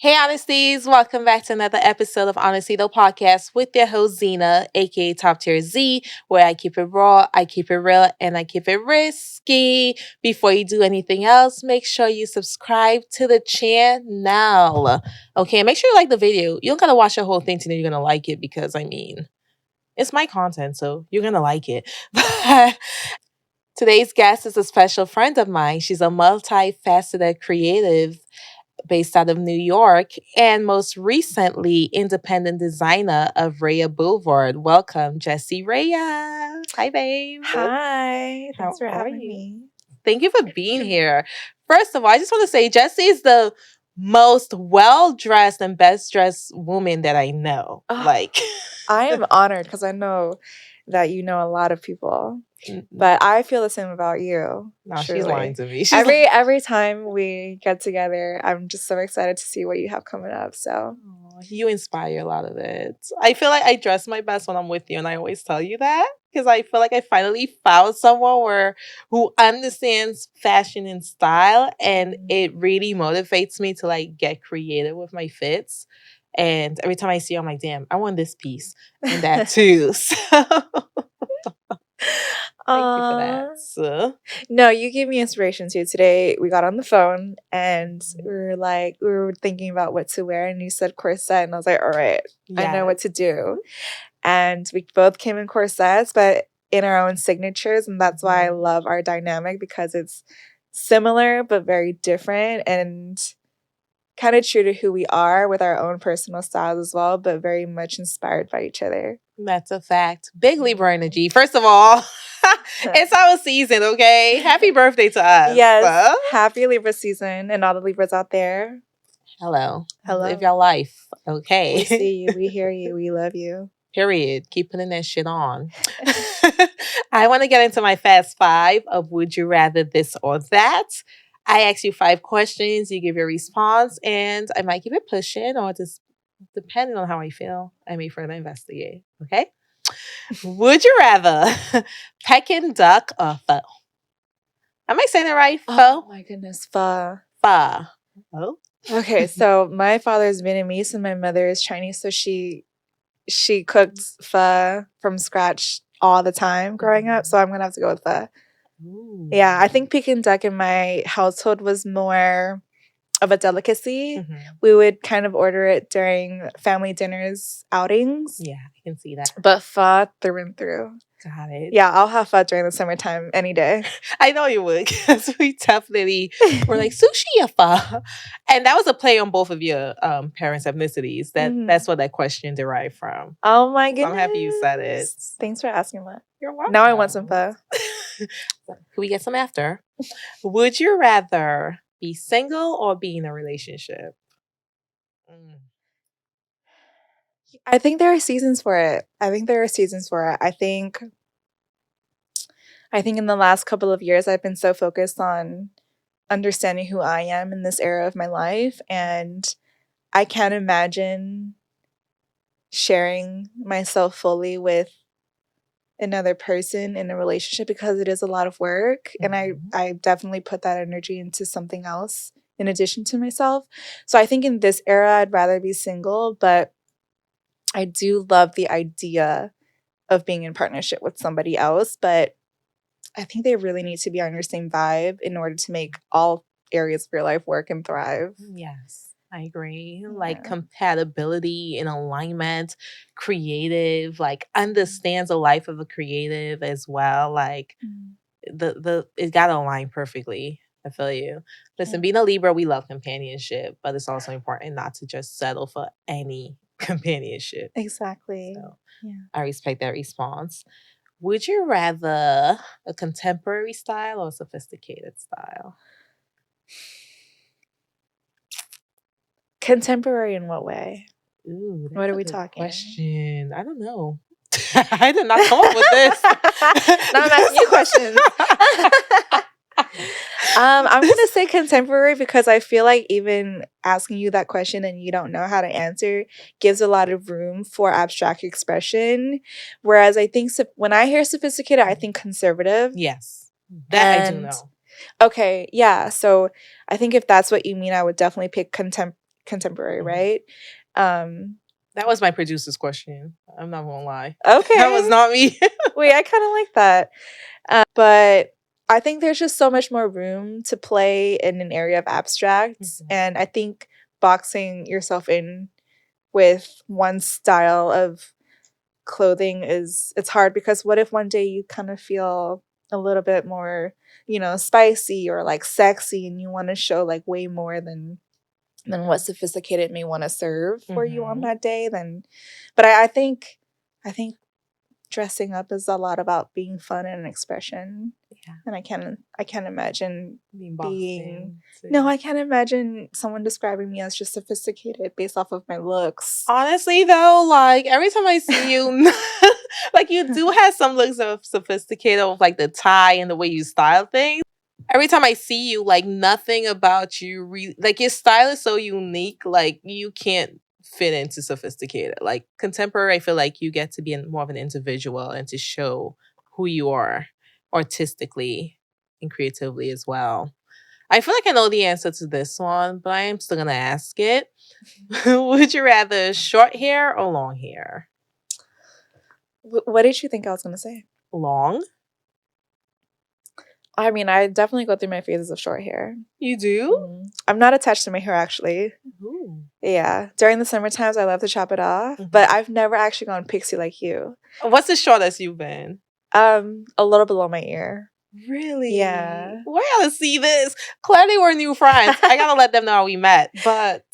Hey, Honesties. Welcome back to another episode of Honesty the Podcast with your host, Zena, aka Top Tier Z, where I keep it raw, I keep it real, and I keep it risky. Before you do anything else, make sure you subscribe to the channel. Okay, make sure you like the video. You don't gotta watch the whole thing to know you're gonna like it because, it's my content, so you're gonna like it. But today's guest is a special friend of mine. She's a multifaceted creative based out of New York, and most recently, independent designer of Rhea Boulevard. Welcome, Jessie Rhea. Hi, babe. Hi. How Thanks for are having you? me. Thank you for being here. First of all, I just want to say Jessie is the most well dressed and best dressed woman that I know. Oh, I am honored because I know that you know a lot of people, but I feel the same about you. No, she's lying Truly. to me. Every time we get together, I'm just so excited to see what you have coming up. So Aw, you inspire a lot of it. I feel like I dress my best when I'm with you, and I always tell you that because I feel like I finally found someone who understands fashion and style, and it really motivates me to like get creative with my fits. And every time I see you, I'm like, damn, I want this piece and that too. So thank you for that. Aw. So, No, you gave me inspiration too. Today we got on the phone and we were thinking about what to wear, and you said corset, and I was like, all right, I know what yes. to do. And we both came in corsets, but in our own signatures, and that's why I love our dynamic because it's similar but very different and kind of true to who we are with our own personal styles as well, but very much inspired by each other. That's a fact. Big Libra energy. First of all, it's our season, okay? Happy birthday to us. Yes, happy Libra season and all the Libras out there. Hello. Hello. Live your life, okay? We see you, we hear you, we love you. Period. Keep putting that shit on. I want to get into my fast five of would you rather this or that. I ask you 5 questions, you give your response, and I might keep it pushing or just depending on how I feel, I may further investigate. Okay? Would you rather Peking duck or pho? Am I saying it right? Pho? Oh my goodness, pho. Pho. Oh. Okay, so my father is Vietnamese and my mother is Chinese, so she cooked pho from scratch all the time growing up, so I'm gonna have to go with pho. Ooh. Yeah, I think Peking duck in my household was more of a delicacy. Mhm. We would kind of order it during family dinners, outings. Yeah, I can see that. But pho through and through. Got it. Yeah, I'll have pho during the summertime any day. I know you would because we definitely were like sushi or pho, and that was a play on both of your parents' ethnicities. That's what that question derived from. Oh my goodness! So I'm happy you said it. Thanks for asking that. You're welcome. Now I want some pho. Can we get some after? Would you rather be single or be in a relationship? I think there are seasons for it. I think in the last couple of years I've been so focused on understanding who I am in this era of my life, and I can't imagine sharing myself fully with another person in a relationship because it is a lot of work, and I definitely put that energy into something else in addition to myself. So I think in this era I'd rather be single, but I do love the idea of being in partnership with somebody else, but I think they really need to be on your same vibe in order to make all areas of your life work and thrive. Yes, I agree. Like compatibility and alignment, creative, like understands the life of a creative as well. Like it gotta align perfectly. I feel you. Listen, being a Libra, we love companionship, but it's also important not to just settle for any companionship. Exactly. So I respect that response. Would you rather a contemporary style or a sophisticated style? Contemporary in what way? Ooh, what are we good talking? question. I don't know. I did not come up with this. Now I'm asking you questions. I'm gonna say contemporary because I feel like even asking you that question and you don't know how to answer gives a lot of room for abstract expression. Whereas I think when I hear sophisticated, I think conservative. Yes, that I do know. Okay, yeah. So I think if that's what you mean, I would definitely pick contemporary, right? That was my producer's question. I'm not gonna lie. Okay. That was not me. Wait, I kind of like that. But I think there's just so much more room to play in an area of abstracts. And I think boxing yourself in with one style of clothing it's hard, because what if one day you kind of feel a little bit more, spicy or like sexy, and you want to show like way more than what sophisticated may want to serve for you on that day, then but I think dressing up is a lot about being fun and an expression. Yeah. And I can't imagine being no, I can't imagine someone describing me as just sophisticated based off of my looks. Honestly, though, like every time I see you, like you do have some looks of sophisticated with like the tie and the way you style things. Every time I see you, like nothing about you, like your style is so unique. Like you can't fit into sophisticated. Like contemporary, I feel like you get to be more of an individual and to show who you are artistically and creatively as well. I feel like I know the answer to this one, but I am still gonna ask it. Would you rather short hair or long hair? What did you think I was going to say? Long? I mean, I definitely go through my phases of short hair. You do? I'm not attached to my hair, actually. Ooh. Yeah. During the summer times, I love to chop it off, but I've never actually gone pixie like you. What's the shortest you've been? A little below my ear. Really? Yeah. We gotta see this. Clearly, we're new friends. I gotta let them know how we met. But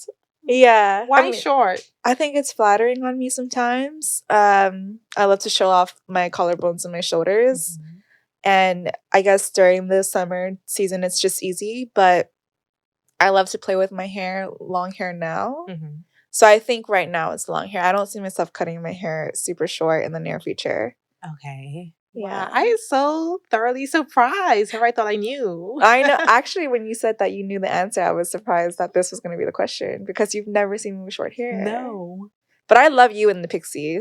yeah, why short? I think it's flattering on me sometimes. I love to show off my collarbones and my shoulders. And I guess during the summer season, it's just easy. But I love to play with my hair, long hair now. So I think right now it's long hair. I don't see myself cutting my hair super short in the near future. Okay. Yeah. Wow, I am so thoroughly surprised. I thought I knew. I know. Actually, when you said that you knew the answer, I was surprised that this was going to be the question, because you've never seen me with short hair. No. But I love you in the pixie.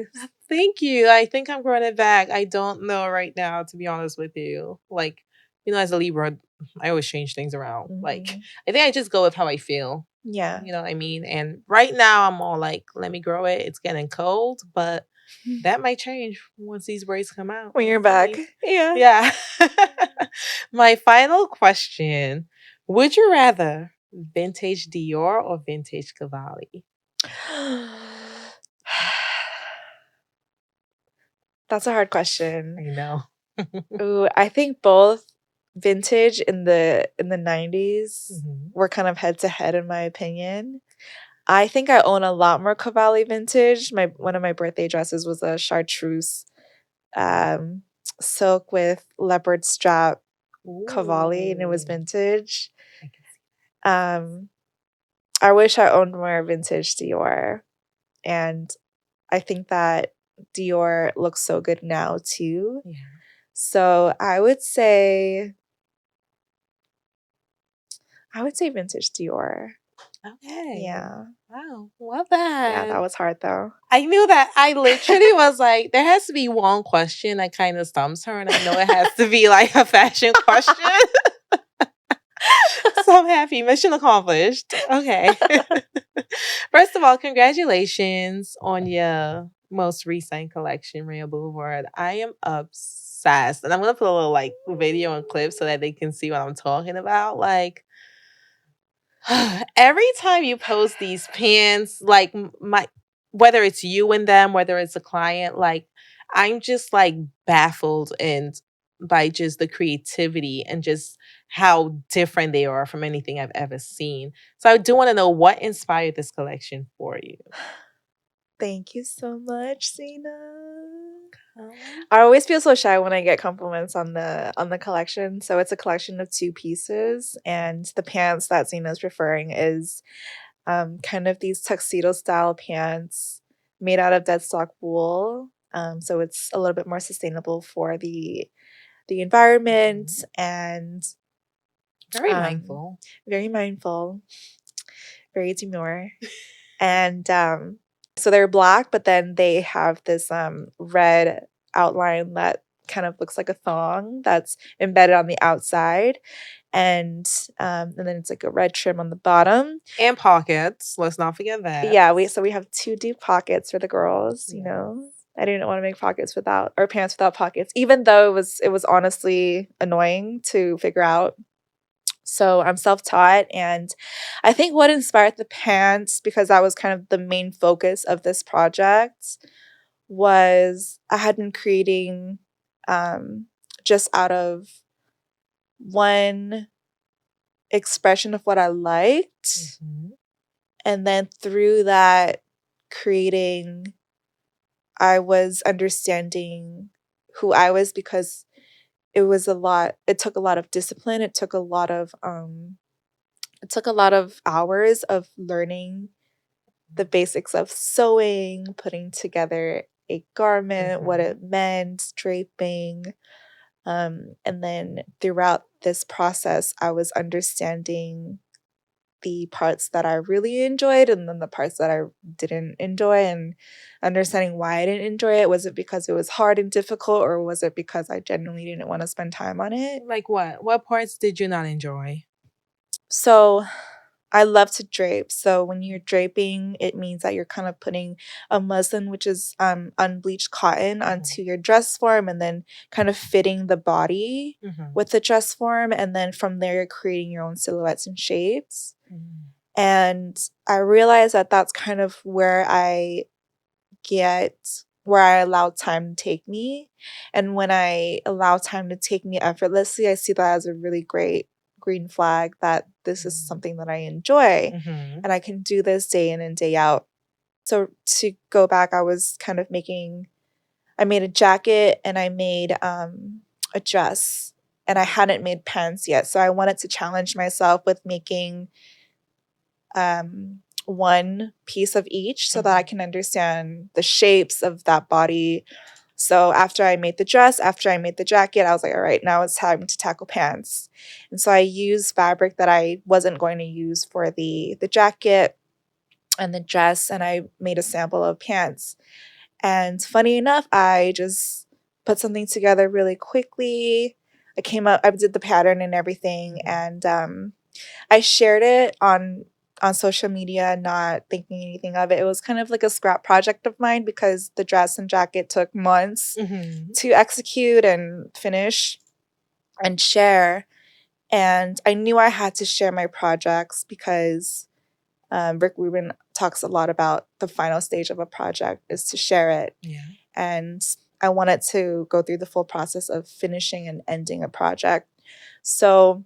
Thank you. I think I'm growing it back. I don't know right now, to be honest with you. Like, as a Libra, I always change things around. Like, I think I just go with how I feel. Yeah. You know what I mean? And right now, I'm all like, let me grow it. It's getting cold, but that might change once these braids come out. When you're back. Yeah. Yeah. My final question. Would you rather vintage Dior or vintage Cavalli? That's a hard question. I know. Ooh, I think both vintage in the 90s were kind of head to head, in my opinion. I think I own a lot more Cavalli vintage. One of my birthday dresses was a chartreuse silk with leopard strap Cavalli, and it was vintage. I wish I owned more vintage Dior, and I think that Dior looks so good now too. Yeah. So I would say vintage Dior. Okay. Yeah. Wow. Love that. Yeah, that was hard though. I knew that. I literally was like, there has to be one question that kind of stumps her, and I know it has to be like a fashion question. So I'm happy. Mission accomplished. Okay. First of all, congratulations on your most recent collection, Rhea Boulevard. I am obsessed. And I'm going to put a little like video and clip so that they can see what I'm talking about. Like, every time you post these pins, like whether it's you and them, whether it's a client, like I'm just like baffled and by just the creativity and just how different they are from anything I've ever seen. So I do want to know what inspired this collection for you. Thank you so much, Zena. I always feel so shy when I get compliments on the collection. So it's a collection of 2 pieces, and the pants that Zena's referring is kind of these tuxedo style pants made out of dead stock wool. So it's a little bit more sustainable for the environment, and very mindful. Very mindful. Very demure. And so they're black, but then they have this red outline that kind of looks like a thong that's embedded on the outside. And then it's like a red trim on the bottom. And pockets. Let's not forget that. Yeah, we have 2 deep pockets for the girls, you know. I didn't want to make pockets without, or pants without pockets, even though it was honestly annoying to figure out. So I'm self-taught, and I think what inspired the pants, because that was kind of the main focus of this project, was I had been creating just out of one expression of what I liked. And then through that creating, I was understanding who I was, because it took a lot of discipline. It took a lot of hours of learning the basics of sewing, putting together a garment, what it meant, draping. And then throughout this process, I was understanding the parts that I really enjoyed and then the parts that I didn't enjoy, and understanding why I didn't enjoy it. Was it because it was hard and difficult, or was it because I genuinely didn't want to spend time on it? Like what? What parts did you not enjoy? So I love to drape. So when you're draping, it means that you're kind of putting a muslin, which is unbleached cotton, onto your dress form, and then kind of fitting the body with the dress form. And then from there, you're creating your own silhouettes and shapes. And I realized that that's kind of where I allow time to take me. And when I allow time to take me effortlessly, I see that as a really great green flag that this is something that I enjoy, and I can do this day in and day out. So to go back, I made a jacket, and I made a dress, and I hadn't made pants yet. So I wanted to challenge myself with making one piece of each, so that I can understand the shapes of that body. So after I made the dress, after I made the jacket, I was like, all right, now it's time to tackle pants. And so I used fabric that I wasn't going to use for the jacket and the dress, and I made a sample of pants. And funny enough, I just put something together really quickly. I did the pattern and everything, and I shared it on social media, not thinking anything of it. It was kind of like a scrap project of mine, because the dress and jacket took months to execute and finish and share. And I knew I had to share my projects, because Rick Rubin talks a lot about the final stage of a project is to share it. And I wanted to go through the full process of finishing and ending a project. So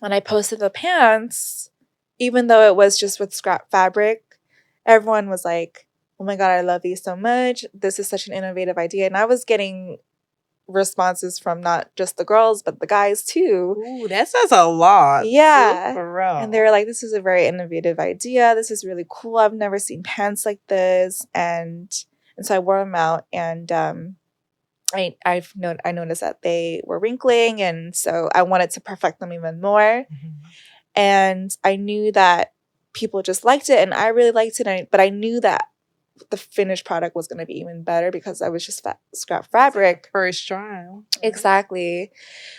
when I posted the pants, even though it was just with scrap fabric, everyone was like, oh my God, I love these so much. This is such an innovative idea. And I was getting responses from not just the girls, but the guys too. Ooh, that says a lot. Yeah. For real. And they were like, this is a very innovative idea. This is really cool. I've never seen pants like this. And so I wore them out, and I noticed that they were wrinkling, and so I wanted to perfect them even more. And I knew that people just liked it, and I really liked it. But I knew that the finished product was going to be even better, because I was just scrap fabric. First trial. Exactly.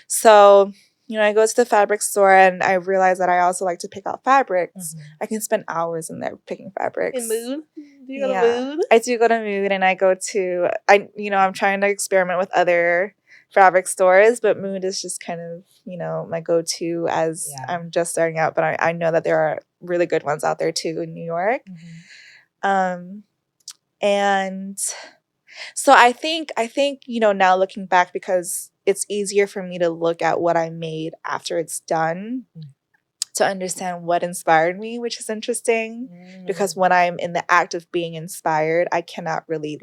So, I go to the fabric store, and I realize that I also like to pick out fabrics. I can spend hours in there picking fabrics. In Mood? Do you go to Mood? I do go to Mood, and I'm trying to experiment with other fabric stores, but Mood is just kind of, my go-to as I'm just starting out. But I know that there are really good ones out there too in New York. And so I think, now looking back, because it's easier for me to look at what I made after it's done to understand what inspired me, which is interesting, because when I'm in the act of being inspired, I cannot really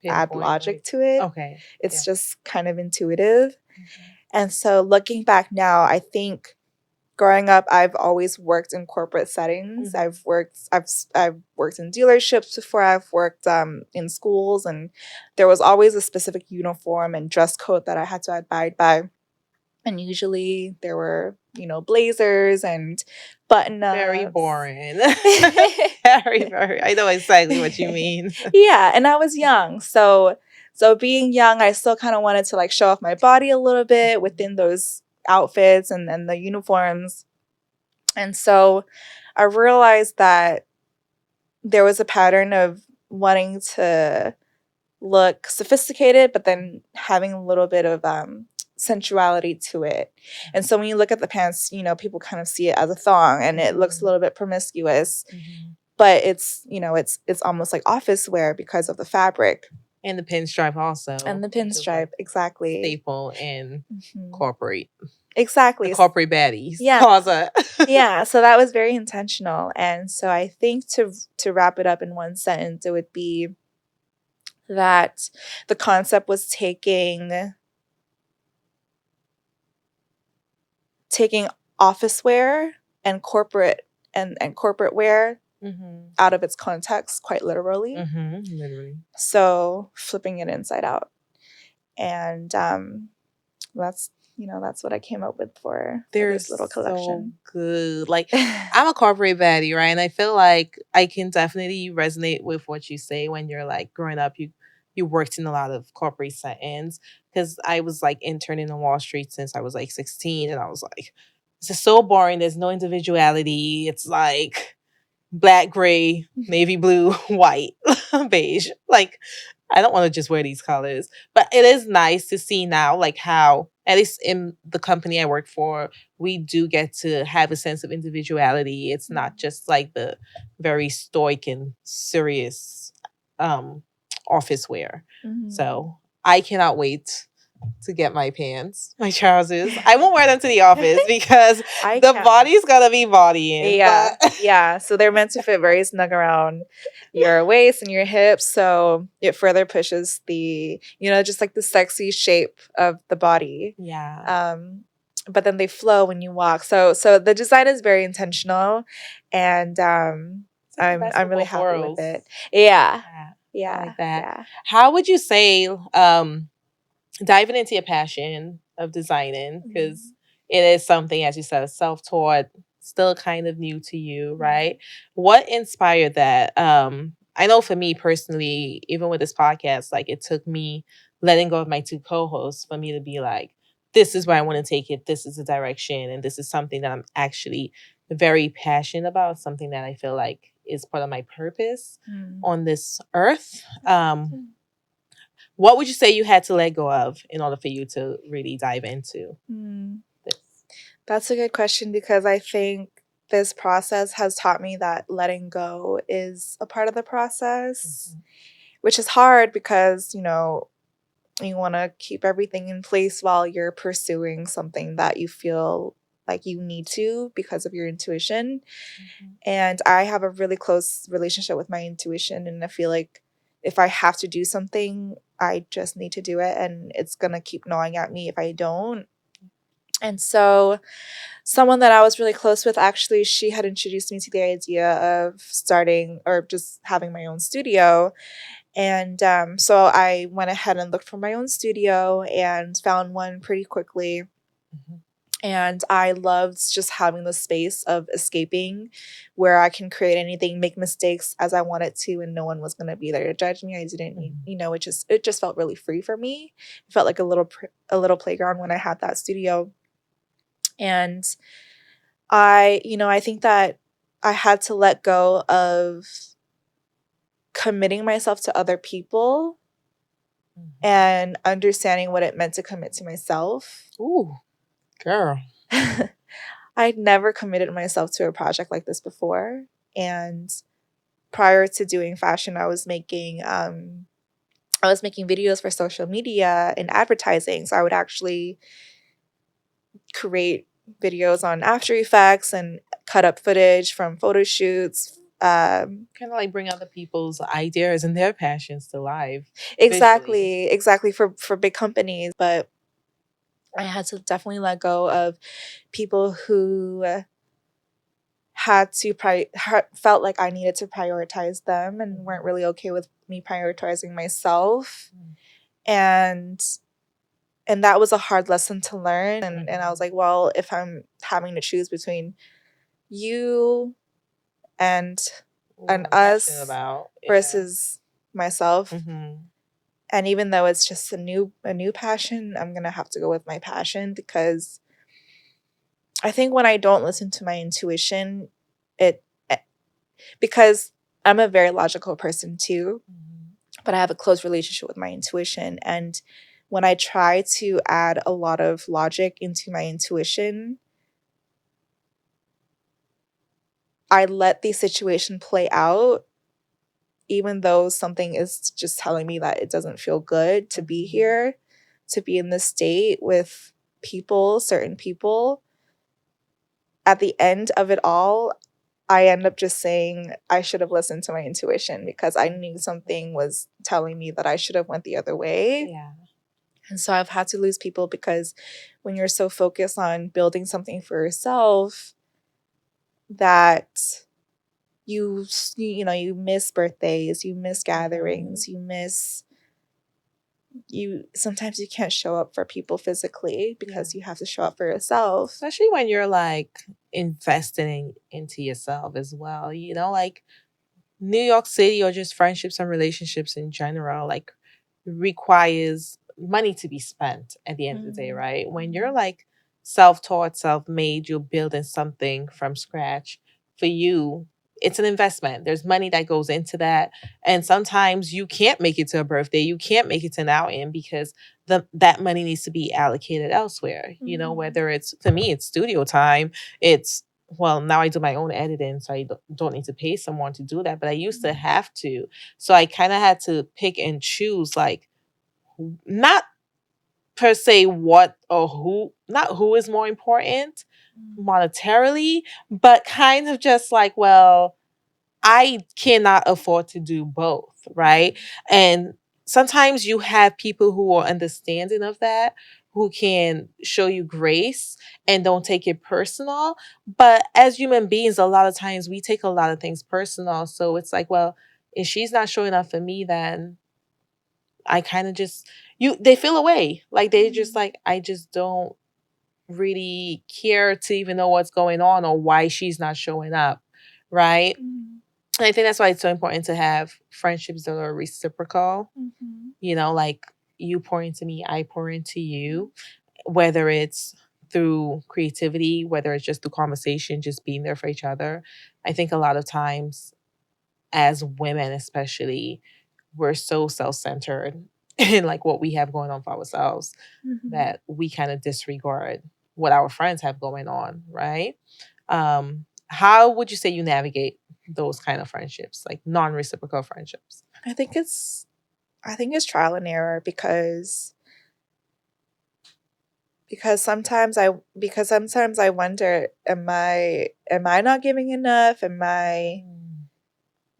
add logic to it. Okay. It's just kind of intuitive. And so looking back now, I think growing up, I've always worked in corporate settings. I've worked in dealerships before. I've worked in schools, and there was always a specific uniform and dress code that I had to abide by. And usually there were, blazers and button-ups. Very boring. Very, very. I know exactly what you mean. Yeah, and I was young, so So being young, I still kind of wanted to like show off my body a little bit within those outfits and the uniforms. And so I realized that there was a pattern of wanting to look sophisticated, but then having a little bit of sensuality to it. And so when you look at the pants, you know, people kind of see it as a thong and it looks a little bit promiscuous. But it's, you know, it's almost like office wear because of the fabric. And the pinstripe also. And the pinstripe, exactly. Staple in corporate. Exactly. The corporate baddies. Yeah. Closet. Yeah. So that was very intentional. And so I think to wrap it up in one sentence, it would be that the concept was taking office wear and corporate and corporate wear out of its context, quite literally. Literally. So flipping it inside out. And that's, you know, that's what I came up with for this little collection. So good. Like, I'm a corporate baddie, right? And I feel like I can definitely resonate with what you say when you're like growing up, you worked in a lot of corporate settings. Because I was like interning on Wall Street since I was like 16, and I was like, this is so boring. There's no individuality. It's like black, gray, navy blue, white, beige. Like, I don't want to just wear these colors. But it is nice to see now, like, how, at least in the company I work for, we do get to have a sense of individuality. It's not just like the very stoic and serious office wear. So I cannot wait to get my pants, my trousers. I won't wear them to the office because the body's gonna be bodying. Yeah, yeah. So they're meant to fit very snug around your waist and your hips, so it further pushes the, you know, just like the sexy shape of the body. Yeah. But then they flow when you walk. So the design is very intentional, and I'm really happy with it. Yeah. Yeah. I like that. Yeah. How would you say diving into your passion of designing, because it is something, as you said, self-taught, still kind of new to you, right? What inspired that? I know for me personally, even with this podcast, like it took me letting go of my two co-hosts for me to be like, this is where I want to take it. This is the direction. And this is something that I'm actually very passionate about, something that I feel like is part of my purpose on this earth. What would you say you had to let go of in order for you to really dive into this? That's a good question, because I think this process has taught me that letting go is a part of the process, which is hard because, you know, you want to keep everything in place while you're pursuing something that you feel like you need to because of your intuition. And I have a really close relationship with my intuition, and I feel like if I have to do something, I just need to do it, and it's going to keep gnawing at me if I don't. And so someone that I was really close with, actually, she had introduced me to the idea of starting or just having my own studio. And so I went ahead and looked for my own studio and found one pretty quickly. And I loved just having the space of escaping where I can create anything, make mistakes as I wanted to, and no one was going to be there to judge me. I didn't, you know, it just felt really free for me. It felt like a little playground when I had that studio. And I think that I had to let go of committing myself to other people and understanding what it meant to commit to myself. Ooh, girl. I'd never committed myself to a project like this before. And prior to doing fashion, I was making videos for social media and advertising. So I would actually create videos on After Effects and cut up footage from photo shoots. Kind of like bring other people's ideas and their passions to life. Exactly for big companies. But I had to definitely let go of people who felt like I needed to prioritize them and weren't really okay with me prioritizing myself. And that was a hard lesson to learn. And I was like, well, if I'm having to choose between you and us versus myself, And even though it's just a new passion, I'm going to have to go with my passion, because I think when I don't listen to my intuition, it because I'm a very logical person too, but I have a close relationship with my intuition. And when I try to add a lot of logic into my intuition, I let the situation play out, even though something is just telling me that it doesn't feel good to be here, to be in this state with people, certain people. At the end of it all, I end up just saying I should have listened to my intuition, because I knew something was telling me that I should have went the other way. Yeah. And so I've had to lose people, because when you're so focused on building something for yourself, that you miss birthdays, you miss gatherings, you sometimes you can't show up for people physically because you have to show up for yourself. Especially when you're like investing into yourself as well. Like New York City, or just friendships and relationships in general, like requires money to be spent at the end of the day, right? When you're like self-taught, self-made, you're building something from scratch for you. It's an investment. There's money that goes into that. And sometimes you can't make it to a birthday. You can't make it to an outing because that money needs to be allocated elsewhere. Whether it's, for me, it's studio time. It's, well, now I do my own editing, so I don't need to pay someone to do that. But I used to have to. So I kind of had to pick and choose, like, not per se what or who, not who is more important monetarily, but kind of just like, well, I cannot afford to do both, right? And sometimes you have people who are understanding of that, who can show you grace and don't take it personal. But as human beings, a lot of times we take a lot of things personal. So it's like, well, if she's not showing up for me, then I kind of just, they feel away. Like they just like, I just don't really care to even know what's going on or why she's not showing up, right? And I think that's why it's so important to have friendships that are reciprocal. Like you pour into me, I pour into you, whether it's through creativity, whether it's just through conversation, just being there for each other. I think a lot of times, as women especially, we're so self-centered in like what we have going on for ourselves that we kind of disregard what our friends have going on, right? How would you say you navigate those kind of friendships, like non-reciprocal friendships? I think it's trial and error, because sometimes I wonder, am I not giving enough? Am I,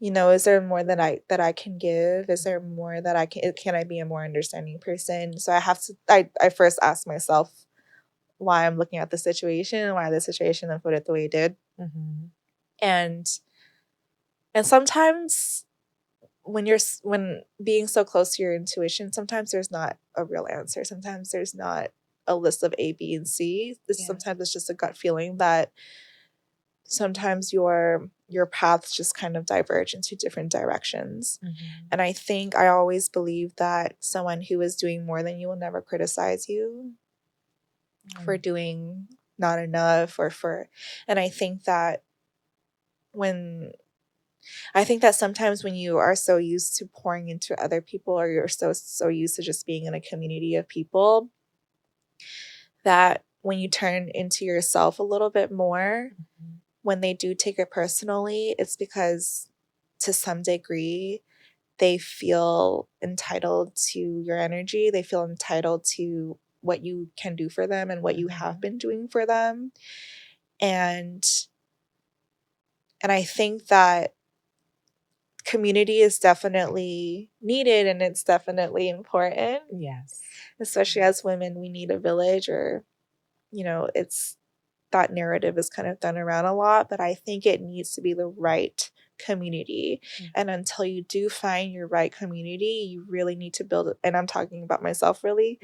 is there more that I can give? Is there more that can I be a more understanding person? So I first ask myself why I'm looking at the situation and why the situation unfolded the way it did. And sometimes when being so close to your intuition, sometimes there's not a real answer. Sometimes there's not a list of A, B, and C. Sometimes it's just a gut feeling that sometimes your paths just kind of diverge into different directions. And I think I always believe that someone who is doing more than you will never criticize you for doing not enough, and I think that sometimes when you are so used to pouring into other people, or you're so used to just being in a community of people, that when you turn into yourself a little bit more, when they do take it personally, it's because to some degree they feel entitled to your energy. They feel entitled to what you can do for them and what you have been doing for them. And I think that community is definitely needed, and it's definitely important. Yes. Especially as women, we need a village, or, it's that narrative is kind of done around a lot, but I think it needs to be the right community. And until you do find your right community, you really need to build, and I'm talking about myself really,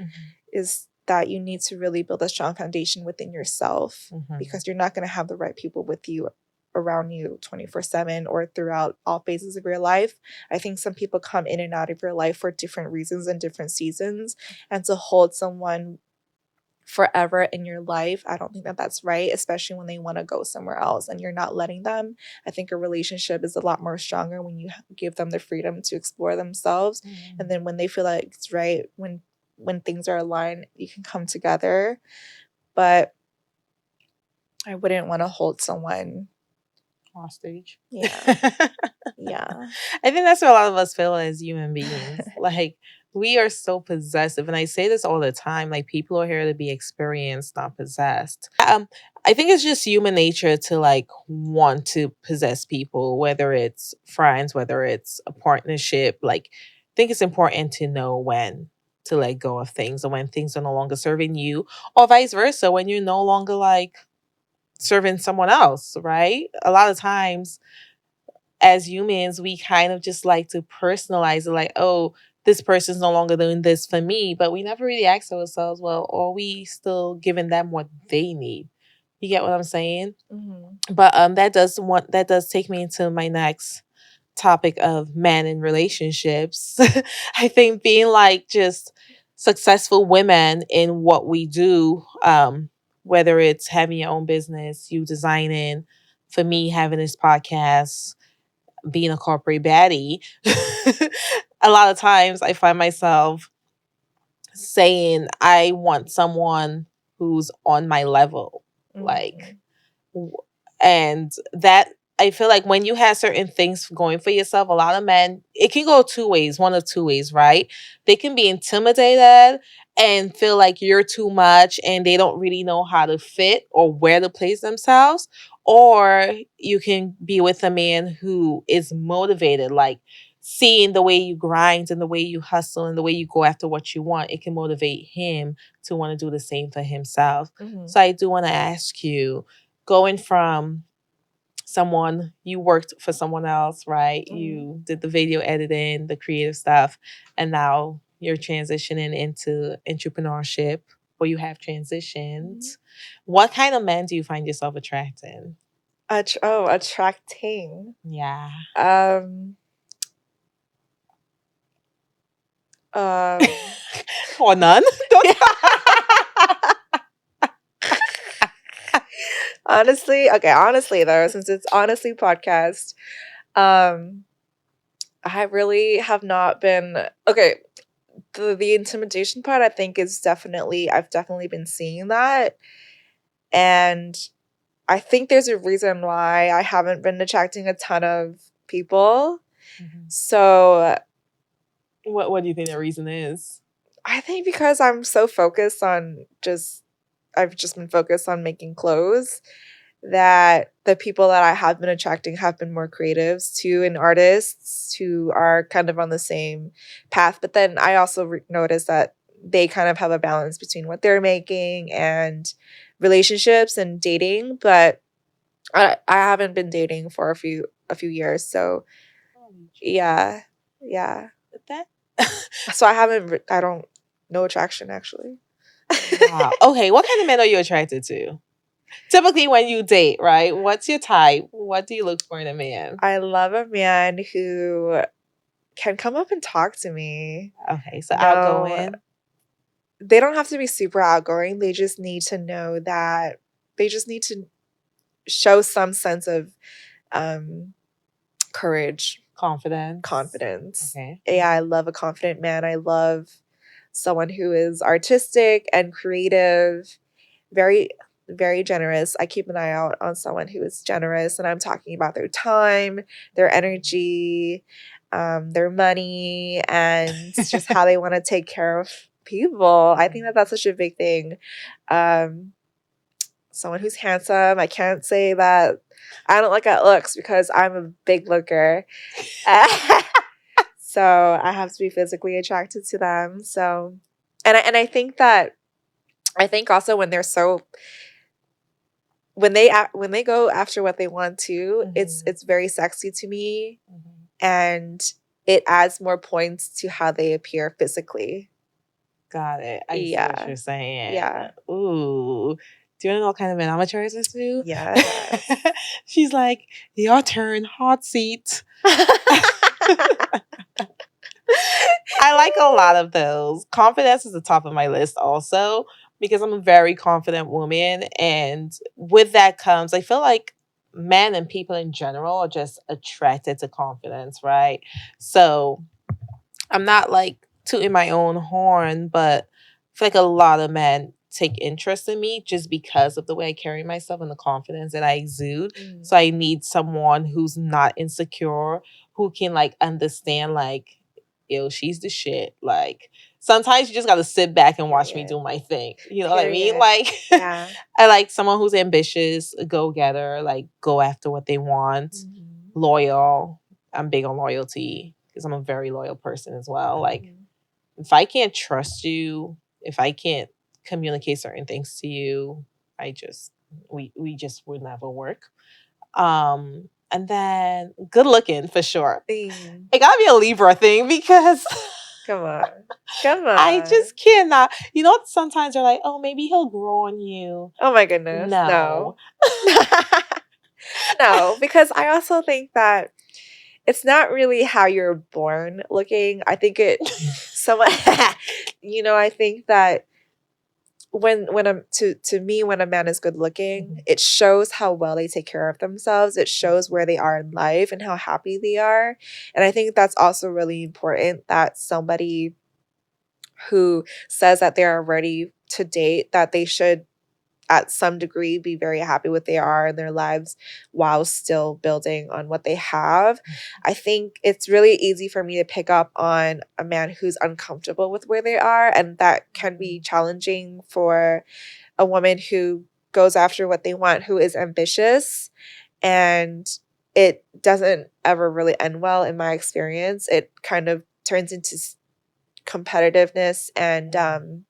is that you need to really build a strong foundation within yourself, because you're not going to have the right people with you around you 24/7 or throughout all phases of your life. I think some people come in and out of your life for different reasons and different seasons, and to hold someone forever in your life, I don't think that that's right, especially when they want to go somewhere else and you're not letting them. I think a relationship is a lot more stronger when you give them the freedom to explore themselves, and then when they feel like it's right, when things are aligned, you can come together. But I wouldn't want to hold someone Hostage. yeah. Yeah. I think that's what a lot of us feel as human beings. Like, we are so possessive. And I say this all the time, like, people are here to be experienced, not possessed. I think it's just human nature to like want to possess people, whether it's friends, whether it's a partnership. Like, I think it's important to know when to let go of things, or when things are no longer serving you, or vice versa, when you're no longer like serving someone else, right? A lot of times as humans, we kind of just like to personalize it, like, oh, this person's no longer doing this for me. But we never really ask ourselves, well, are we still giving them what they need? You get what I'm saying? But that does take me into my next topic of men in relationships. I think being like just successful women in what we do, whether it's having your own business, you designing, for me having this podcast, being a corporate baddie, a lot of times I find myself saying I want someone who's on my level. Like, and that, I feel like when you have certain things going for yourself, a lot of men, it can go two ways, one of two ways, right? They can be intimidated and feel like you're too much and they don't really know how to fit or where to place themselves. Or you can be with a man who is motivated, like seeing the way you grind and the way you hustle and the way you go after what you want. It can motivate him to want to do the same for himself. So I do want to ask you, going from someone, you worked for someone else, right? You did the video editing, the creative stuff, and now you're transitioning into entrepreneurship, or you have transitioned. What kind of men do you find yourself attracting? Attracting. Yeah. Um Or none? honestly though, since it's honestly podcast, I really have not been okay. The intimidation part, I think, is definitely I've definitely been seeing that, and I think there's a reason why I haven't been attracting a ton of people. So What do you think the reason is? I think because I'm so focused on I've just been focused on making clothes, that the people that I have been attracting have been more creatives too, and artists who are kind of on the same path. But then I also noticed that they kind of have a balance between what they're making and relationships and dating. But I haven't been dating for a few years, so yeah. That So I don't no attraction actually. wow. Okay, what kind of men are you attracted to? Typically, when you date, right? What's your type? What do you look for in a man? I love a man who can come up and talk to me. Okay, so No, outgoing. they don't have to be super outgoing. They just need to know that they just need to show some sense of courage, Confidence. Okay. Yeah, I love a confident man. I love someone who is artistic and creative, very, very generous. I keep an eye out on someone who is generous, and I'm talking about their time, their energy, their money, and just how they want to take care of people. I think that that's such a big thing. Someone who's handsome. I can't say that I don't look at looks because I'm a big looker. So I have to be physically attracted to them. So, and I think that I think also when they're so when they go after what they want to, it's very sexy to me, and it adds more points to how they appear physically. Got it. I see what you're saying. Yeah. Ooh. Do you want to know what kind of man I'm attracted to? Yes. She's like, your turn, hot seat. I like a lot of those. Confidence is the top of my list also because I'm a very confident woman. And with that comes, I feel like men and people in general are just attracted to confidence, right? So I'm not like tooting my own horn, but I feel like a lot of men take interest in me just because of the way I carry myself and the confidence that I exude. So I need someone who's not insecure, who can like understand like, yo, she's the shit. Like sometimes you just gotta sit back and watch me Period. do my thing. You know what I mean? Period. Like Yeah. I like someone who's ambitious, a go getter, like go after what they want, loyal. I'm big on loyalty because I'm a very loyal person as well. Like if I can't trust you, if I can't communicate certain things to you, I just we just would never work. And then good looking for sure. Thing. It gotta be a Libra thing because Come on. Come on. I just cannot. You know, sometimes they're like, oh, maybe he'll grow on you. Oh my goodness. No. No, because I also think that it's not really how you're born looking. I think it somewhat I think that when to me when a man is good looking, it shows how well they take care of themselves. It shows where they are in life and how happy they are. And I think that's also really important that somebody who says that they are ready to date, that they should at some degree be very happy with they are in their lives while still building on what they have. I think it's really easy for me to pick up on a man who's uncomfortable with where they are, and that can be challenging for a woman who goes after what they want, who is ambitious, and it doesn't ever really end well in my experience. It kind of turns into competitiveness and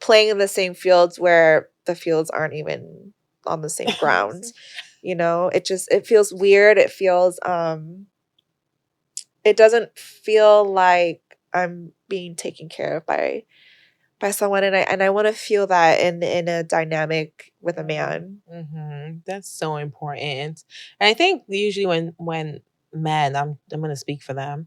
playing in the same fields where the fields aren't even on the same ground. It feels weird. It doesn't feel like I'm being taken care of by someone, and I want to feel that in a dynamic with a man. That's so important. And I think usually when men, I'm gonna speak for them,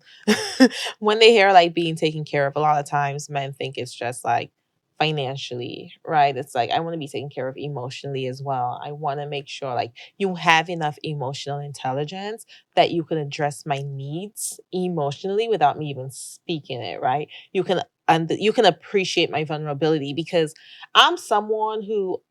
when they hear like being taken care of, a lot of times men think it's just like financially, right? It's like I want to be taken care of emotionally as well. I want to make sure like you have enough emotional intelligence that you can address my needs emotionally without me even speaking it, right? You can appreciate my vulnerability because I'm someone who,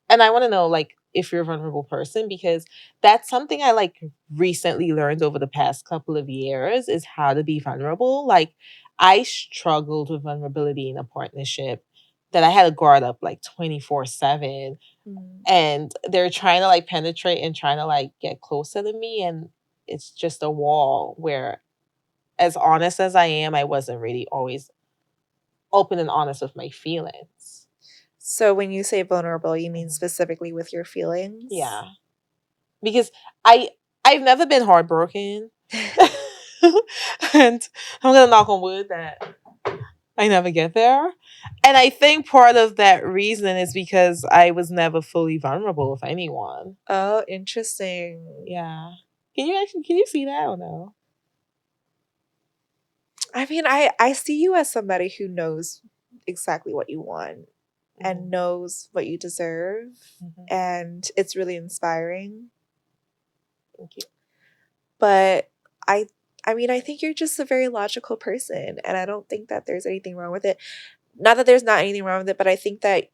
and I want to know like if you're a vulnerable person because that's something I like recently learned over the past couple of years is how to be vulnerable. Like I struggled with vulnerability in a partnership that I had to guard up like 24/7, and they're trying to like penetrate and trying to like get closer to me, and it's just a wall where as honest as I am, I wasn't really always open and honest with my feelings. So when you say vulnerable, you mean specifically with your feelings? Yeah. Because I've never been heartbroken. And I'm gonna knock on wood that I never get there. And I think part of that reason is because I was never fully vulnerable with anyone. Oh, interesting. Yeah. Can you see that or no? I mean, I see you as somebody who knows exactly what you want and knows what you deserve, and it's really inspiring. Thank you. But I mean, I think you're just a very logical person, and I don't think that there's anything wrong with it. Not that there's not anything wrong with it, but I think that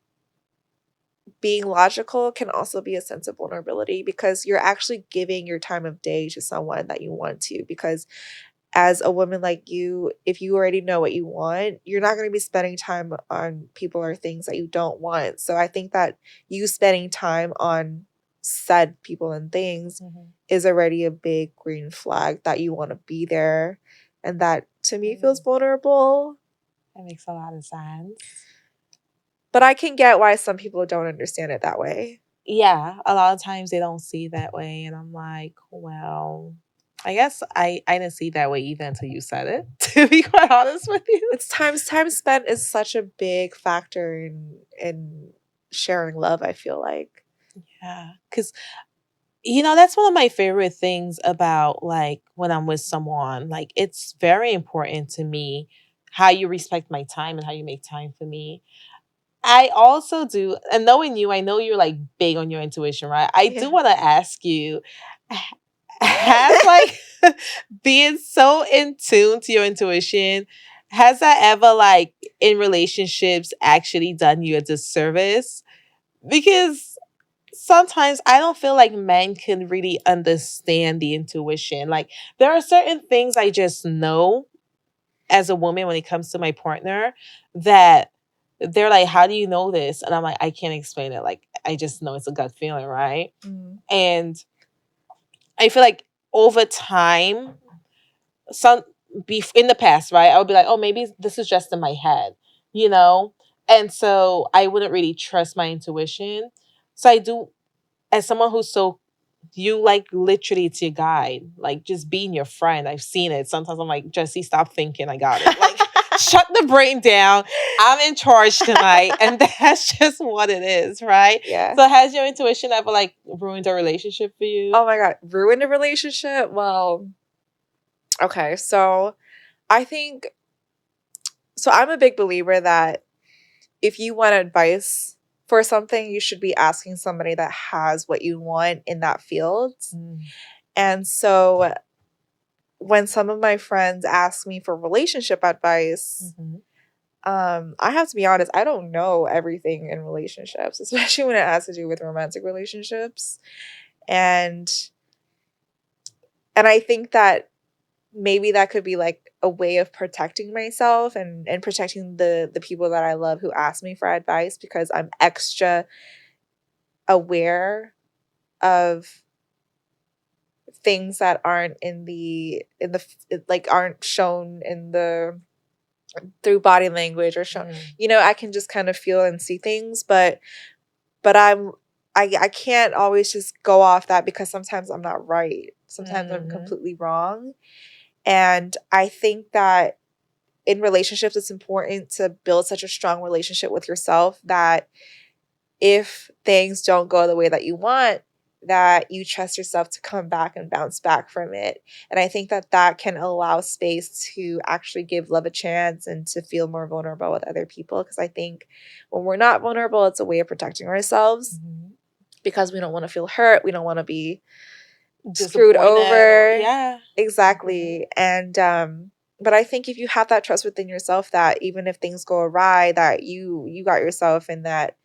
being logical can also be a sense of vulnerability because you're actually giving your time of day to someone that you want to. Because as a woman like you, if you already know what you want, you're not going to be spending time on people or things that you don't want. So I think that you spending time on said people and things is already a big green flag that you want to be there. And that to me feels vulnerable. That makes a lot of sense. But I can get why some people don't understand it that way. Yeah, a lot of times they don't see it that way, and I'm like, well, I guess I didn't see it that way either until you said it, to be quite honest with you. It's time spent is such a big factor in sharing love, I feel like. Yeah. Because, that's one of my favorite things about like when I'm with someone. Like, it's very important to me how you respect my time and how you make time for me. I also do, and knowing you, I know you're like big on your intuition, right? I do Yeah. want to ask you, has like being so in tune to your intuition, has that ever like in relationships actually done you a disservice? Because sometimes I don't feel like men can really understand the intuition. Like there are certain things I just know as a woman when it comes to my partner that they're like, how do you know this? And I'm like, I can't explain it. Like, I just know it's a gut feeling, right? Mm. And I feel like over time, some in the past, right? I would be like, oh, maybe this is just in my head, you know? And so I wouldn't really trust my intuition. So I do, as someone who's so, you like literally it's your guide, like just being your friend. I've seen it. Sometimes I'm like, Jesse, stop thinking. I got it. Like, shut the brain down. I'm in charge tonight. And that's just what it is, right? Yeah. So has your intuition ever like ruined a relationship for you? Oh my God. Ruined a relationship? Well, okay. So I think, so I'm a big believer that if you want advice for something, you should be asking somebody that has what you want in that field. Mm. And so when some of my friends ask me for relationship advice, I have to be honest, I don't know everything in relationships, especially when it has to do with romantic relationships. And I think that maybe that could be like a way of protecting myself and protecting the people that I love who ask me for advice, because I'm extra aware of things that aren't like aren't shown in the through body language or shown. I can just kind of feel and see things, but I can't always just go off that, because sometimes I'm not right, sometimes I'm completely wrong. And I think that in relationships, it's important to build such a strong relationship with yourself that if things don't go the way that you want, that you trust yourself to come back and bounce back from it. And I think that that can allow space to actually give love a chance and to feel more vulnerable with other people. Because I think when we're not vulnerable, it's a way of protecting ourselves, because we don't want to feel hurt. We don't want to be screwed over. Yeah. Exactly. And but I think if you have that trust within yourself, that even if things go awry, that you got yourself, and that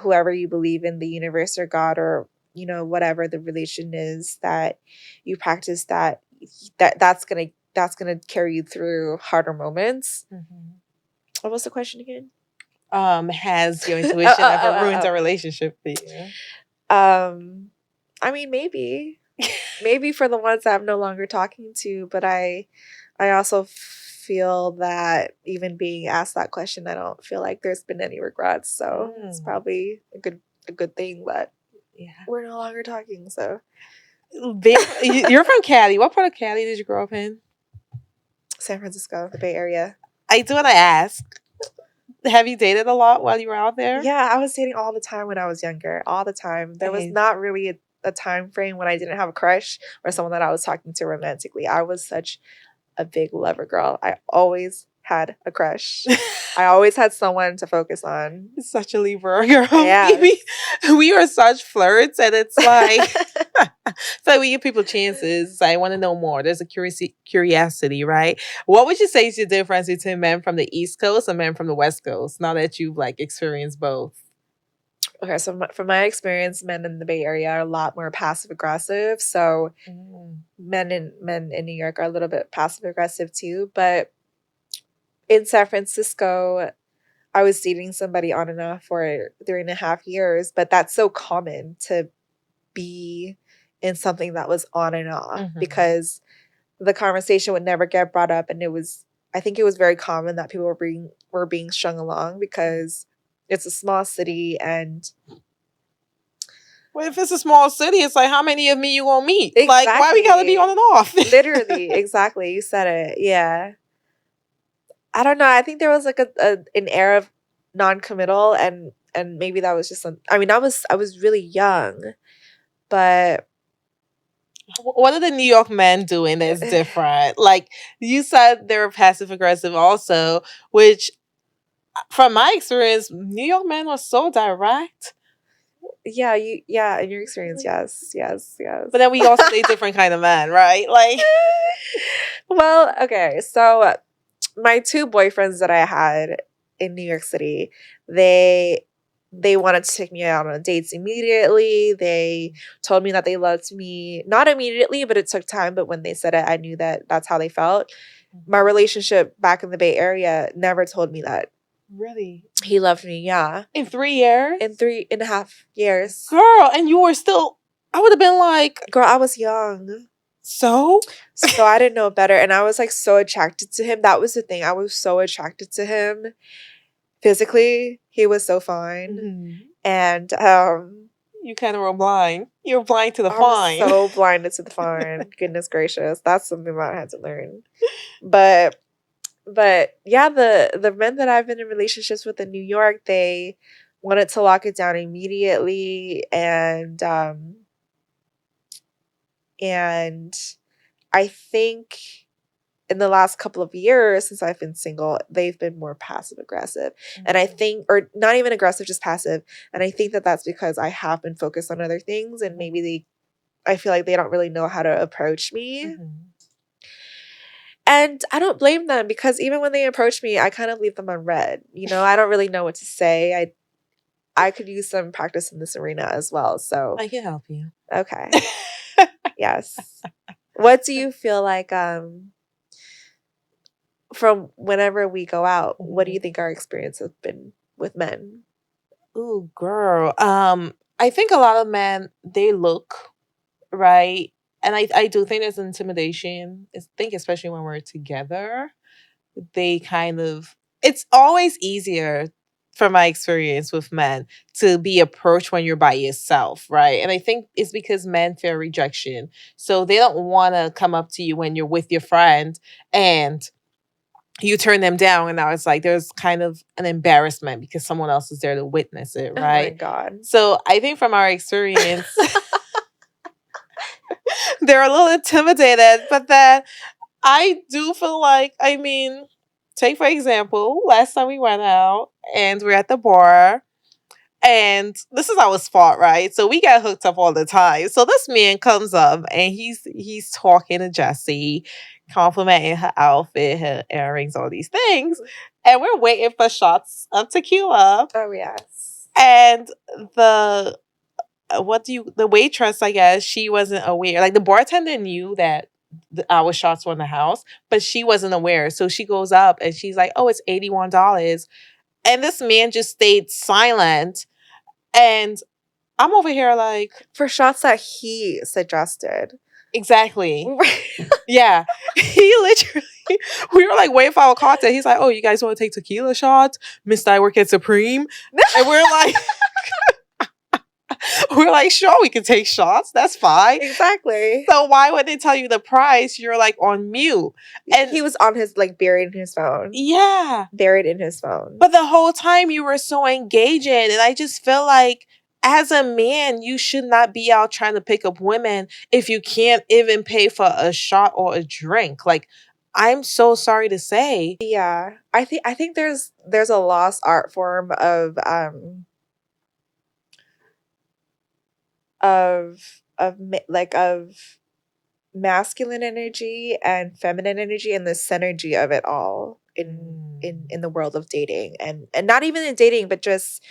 whoever you believe in, the universe or God, or whatever the religion is that you practice, that's gonna carry you through harder moments. What was the question again? Has your intuition ever ruined a relationship for you? I mean, maybe for the ones that I'm no longer talking to, but I also feel that even being asked that question, I don't feel like there's been any regrets. So it's probably a good thing that we're no longer talking. So You're from Cali. What part of Cali did you grow up in? San Francisco, the Bay Area. I do want to ask, have you dated a lot while you were out there? Yeah, I was dating all the time when I was younger. All the time. There was not really a time frame when I didn't have a crush or someone that I was talking to romantically. I was such a big lover girl. I always had a crush. I always had someone to focus on. Such a Libra girl. Yeah. We are such flirts, and it's like it's like we give people chances. I want to know more. There's a curiosity, right? What would you say is the difference between men from the East Coast and men from the West Coast? Now that you've like experienced both. Okay, so from my experience, men in the Bay Area are a lot more passive aggressive. So men in New York are a little bit passive aggressive too. But in San Francisco, I was dating somebody on and off for 3.5 years. But that's so common to be in something that was on and off, because the conversation would never get brought up, and I think it was very common that people were being strung along, because it's a small city, and Well, if it's a small city, it's like, how many of me you gonna meet? Like, why we gotta be on and off? Literally, exactly. You said it. Yeah. I don't know. I think there was like an era of non-committal, and maybe that was just I mean, I was really young, but what are the New York men doing that's different? Like, you said they were passive aggressive also, which from my experience, New York men are so direct. Yeah, in your experience, yes. But then we also date different kind of men, right? Like, well, okay, so my two boyfriends that I had in New York City, they wanted to take me out on dates immediately. They told me that they loved me, not immediately, but it took time. But when they said it, I knew that that's how they felt. My relationship back in the Bay Area never told me that. Really? He loved me, yeah. In 3 years? In 3.5 years. Girl, and you were still, I would have been like... Girl, I was young. So I didn't know better. And I was like so attracted to him. That was the thing. I was so attracted to him. Physically, he was so fine. Mm-hmm. And you kind of were blind. You were blind to the fine. I was so blinded to the fine. Goodness gracious. That's something that I had to learn. But yeah, the men that I've been in relationships with in New York, they wanted to lock it down immediately, and I think in the last couple of years since I've been single, they've been more passive aggressive. Mm-hmm. And I think, or not even aggressive, just passive. And I think that that's because I have been focused on other things, and maybe I feel like they don't really know how to approach me. Mm-hmm. And I don't blame them, because even when they approach me, I kind of leave them on red. You know, I don't really know what to say. I could use some practice in this arena as well. So I can help you. Okay. Yes. What do you feel like from whenever we go out, what do you think our experience has been with men? Ooh, girl. I think a lot of men, they look, right? And I do think there's intimidation. I think especially when we're together, they kind of, it's always easier from my experience with men to be approached when you're by yourself, right? And I think it's because men fear rejection. So they don't want to come up to you when you're with your friend and you turn them down, and now it's like there's kind of an embarrassment because someone else is there to witness it, right? Oh my God. So I think from our experience, they're a little intimidated, but then I do feel like, I mean, take for example, last time we went out and we're at the bar, and this is our spot, right? So we get hooked up all the time. So this man comes up and he's talking to Jessie, complimenting her outfit, her earrings, all these things. And we're waiting for shots of tequila. Oh, yes. And the waitress, I guess, she wasn't aware. Like, the bartender knew that our shots were in the house, but she wasn't aware. So she goes up and she's like, oh, it's $81. And this man just stayed silent. And I'm over here like... For shots that he suggested. Exactly. Yeah. He literally... We were like waiting for our cocktail. He's like, oh, you guys want to take tequila shots? Missed I work at Supreme. And we're like... We're like, sure, we can take shots. That's fine. Exactly. So why would they tell you the price? You're like on mute. And he was on his, like, buried in his phone. Yeah. Buried in his phone. But the whole time you were so engaging. And I just feel like as a man, you should not be out trying to pick up women if you can't even pay for a shot or a drink. Like, I'm so sorry to say. Yeah. I think there's a lost art form of masculine energy and feminine energy, and the synergy of it all in the world of dating, and not even in dating, but just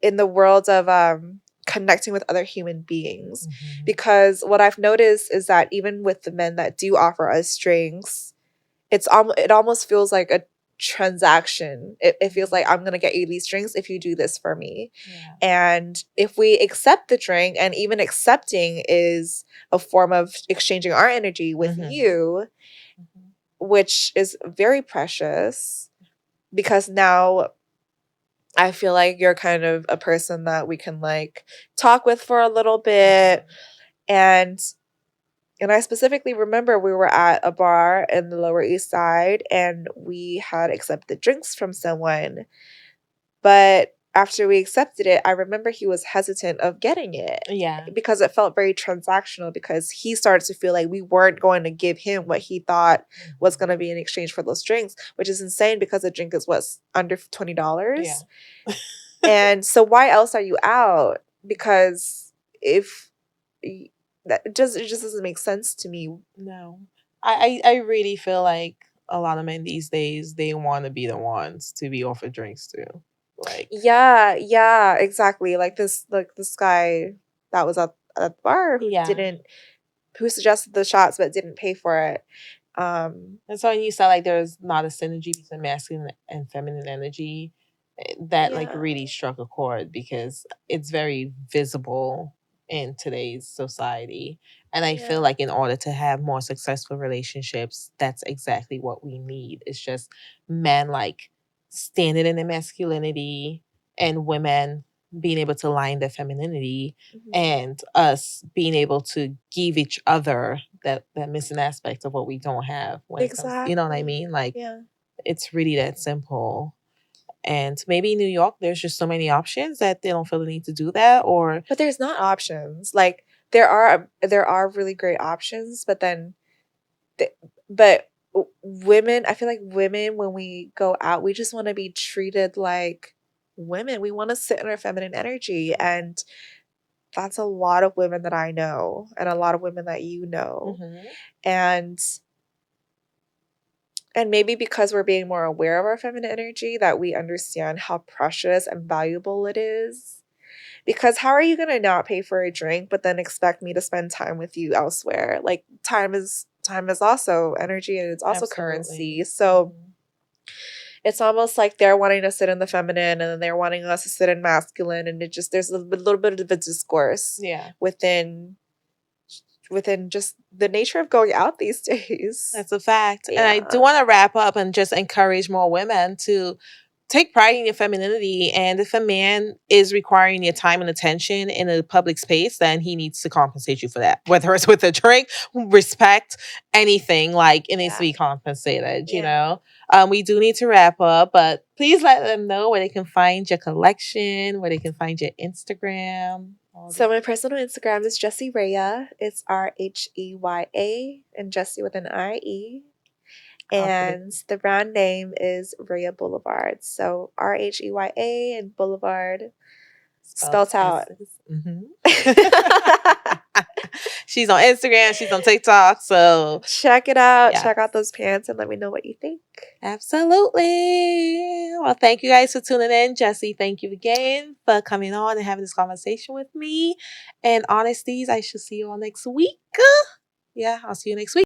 in the world of connecting with other human beings. Mm-hmm. Because what I've noticed is that even with the men that do offer us drinks, it almost feels like a transaction. It feels like, I'm gonna get you these drinks if you do this for me. Yeah. And if we accept the drink, and even accepting is a form of exchanging our energy with you, which is very precious, because now I feel like you're kind of a person that we can like talk with for a little bit. And I specifically remember we were at a bar in the Lower East Side and we had accepted drinks from someone. But after we accepted it, I remember he was hesitant of getting it Yeah. because it felt very transactional because he started to feel like we weren't going to give him what he thought was going to be in exchange for those drinks, which is insane because the drink is what's under $20. Yeah. And so why else are you out? Because if it just doesn't make sense to me. No. I really feel like a lot of men these days, they want to be the ones to be offered drinks to. Like, Yeah, exactly. Like this guy that was at the bar yeah. who suggested the shots but didn't pay for it. And so when you said like there's not a synergy between masculine and feminine energy, that like Yeah. really struck a chord because it's very visible in today's society. And I feel Yeah. like in order to have more successful relationships, that's exactly what we need. It's just men like standing in their masculinity and women being able to line their femininity and us being able to give each other that missing aspect of what we don't have when it comes, you know what I mean? Like Yeah. it's really that simple. And maybe in New York there's just so many options that they don't feel the need to do that, or But there's not options. Like there are really great options, but then th- but women, I feel like women when we go out, we just want to be treated like women. We want to sit in our feminine energy, and that's a lot of women that I know and a lot of women that you know. Mhm. And maybe because we're being more aware of our feminine energy that we understand how precious and valuable it is. Because how are you going to not pay for a drink but then expect me to spend time with you elsewhere? Like time is also energy and it's also Absolutely. currency. So Mhm. it's almost like they're wanting to sit in the feminine and then they're wanting us to sit in masculine, and it just there's a little bit of a discourse Yeah. within just the nature of going out these days. That's a fact. And I do Yeah. want to wrap up and just encourage more women to take pride in your femininity. And if a man is requiring your time and attention in a public space, then he needs to compensate you for that. Whether it's with a drink, respect, anything, like it needs to Yeah. be compensated, you Yeah. know? We do need to wrap up, but please let them know where they can find your collection, where they can find your Instagram. So my personal Instagram is Jessie Rhea. It's Rhea and Jessie with an IE. And the brand name is Rhea Boulevard. So Rhea and Boulevard spelt out. Mhm. She's on Instagram, she's on TikTok, so Check it out. yeah. Check out those pants and let me know what you think. Absolutely. Well, thank you guys for tuning in. Jessie, thank you again for coming on and having this conversation with me. And honesties, I shall see you all next week. Yeah, I'll see you next week.